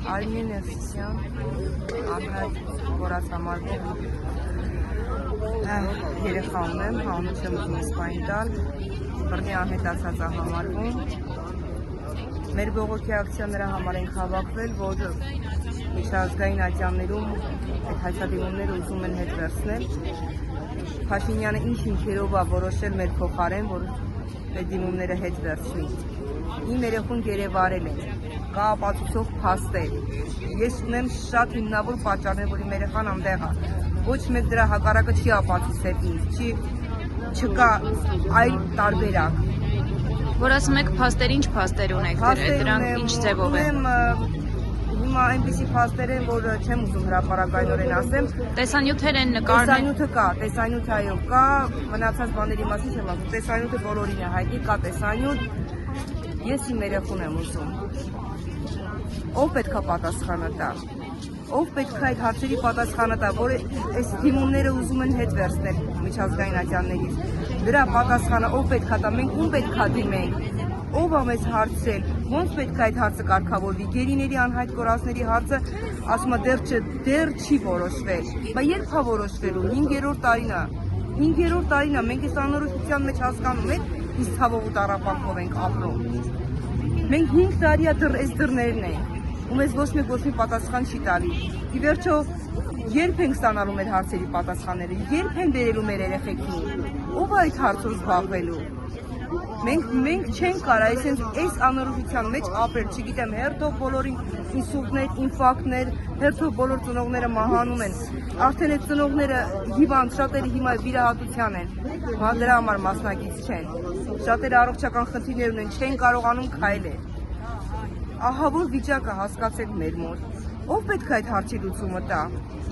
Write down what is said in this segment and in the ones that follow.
Արմին Էվսիսյան, անհայտ որած համարվում երեխա ունեմ, հանուն չեմ ուզում իսպային տալ, բռնի անհետացած է համարվում։ Մեր բողոքի ակցիան նրա համար ենք հավաքվել, որ միջազգային ատյաններում այդ հայցադիմումները ուզում են հետ վերցնել։ Փաշինյանը ինչ հիմքերով է որոշել մեր փոխարեն, որ այդ դիմումները հետ վերցնի։ Իմ երեխուն գերեվարել են, կա ապացուցող փաստեր։ Ես ունեմ շատ հիմնավոր պատճառներ, որ իմ երեխան այնտեղ է։ Ոչ մեկ դրա հակառակը չի ապացուցել ինձ, չկա այլ տարբերակ։ Որ ասում եք փաստեր, ինչ փաստեր ունեք, դրանք ինչ ձևով են։ Հիմա այնպիսի փաստեր են, որ չեմ ուզում հրապարակայնորեն ասեմ։ Տեսանյութեր են, նկարներ։ Տեսանյութը կա, տեսանյութը այո կա, մնացած բաների մասին չեմ ասում։ Տեսանյութը բոլորին է հայտնի, կա տեսանյութ։ Ես իմ երեխուն եմ ուզում։ Ով պետք է պատասխանը տա։ Ով պետք է այդ հարցերի պատասխանը տա, որ այս դիմումները ուզում են հետ վերցնել միջազգային ատյաններից։ Դրա պատասխանը ով պետք է տա, մենք ում պետք է դիմենք։ Ով է մեզ հարցրել, ոնց պետք է այդ հարցը կարգավորվի, գերիների անհայտ կորածների հարցը, ասում է դեռ չի որոշվել, բայց երբ է որոշվելու, 5-րդ տարին է, 5-րդ տարին է, մենք այս անորոշության մեջ հասկանում ենք, իսկ ցավով ու տառապանքով ենք ապրում, մենք 5 տարի է դեռ այս դռներն ենք, ու մեզ ոչ մի պատասխան չի տալի, ի վերջո երբ ենք ստանալու մեր հարցերի պատասխանները, երբ են բերելու մեր երեխեքին, ով է այդ հարցով զբաղվելու։ Մենք չենք կարա այս անորոշության մեջ ապրել, չգիտեմ, հերթով բոլորին ինսուլտներ, ինֆարկտներ, հերթով բոլոր ծնողները մահանում են, արդեն այդ ծնողները հիվանդ, շատերը հիմա վիրահատության են, դրա համար մասնակից չեն, շատերը առողջական խնդիրներ ունեն, չեն կարողանում քայլել։ Ահա որ վիճակը հասկացեք մեր մոտ, ով պետք է այդ հարցի լուծումը տա։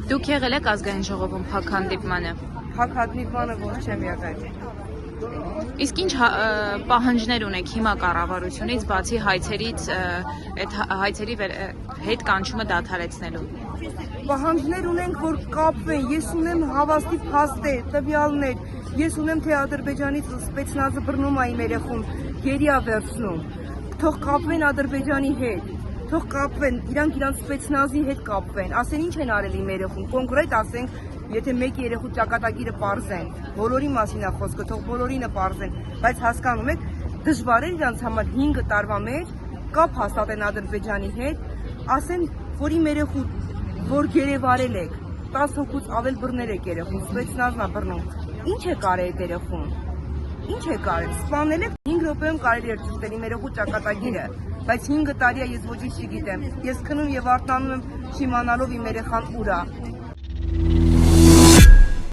Դուք եղել եք ազգային ժողովում փակ հանդիպմանը։ Փակ հանդիպմանը ոչ չեմ եղել։ Իսկ ինչ պահանջներ ունեք հիմա կառավարությունից, բացի հայցերից, այդ հայցերի հետ կանչումը դադարեցնելու։ Պահանջներ ունենք, որ կապվեն, ես ունեմ հավաստի փաստեր, տվյալներ, ես ունեմ թե Ադրբեջանից սպեցնազը բռնում է իմ երեխուն, գերի է վերցնում, թող կապվեն Ադրբեջանի հետ, թող կապվեն, իրանք սպեցնազի հետ կապվեն, ասեն ինչ են արել իմ երեխուն, կոնկրետ ասենք, եթե մեկ երեխու ճակատագիրը պարզեն, բոլորի մասին է խոսքը, թող բոլորինը պարզեն, բայց հասկանում եք, դժվար է իրանց համար 5 տարվա մեջ կապ հաստատեն Ադրբեջանի հետ, ասեն, որ իմ երեխու, որ գերեվարել եք, 10 հոգուց ավել բռնել եք երեխուն, սպեցնազն է բռնում, ինչ է կարել այդ երեխուն, ինչ է կարել, սպանել եք, 5 րոպեում կարելի էր ճշտել իմ երեխու ճակատագիրը, բայց 5 տարի է ես ոչինչ չգիտեմ, ես քնում եւ արտանում եմ չիմանալով իմ երեխան ուր է։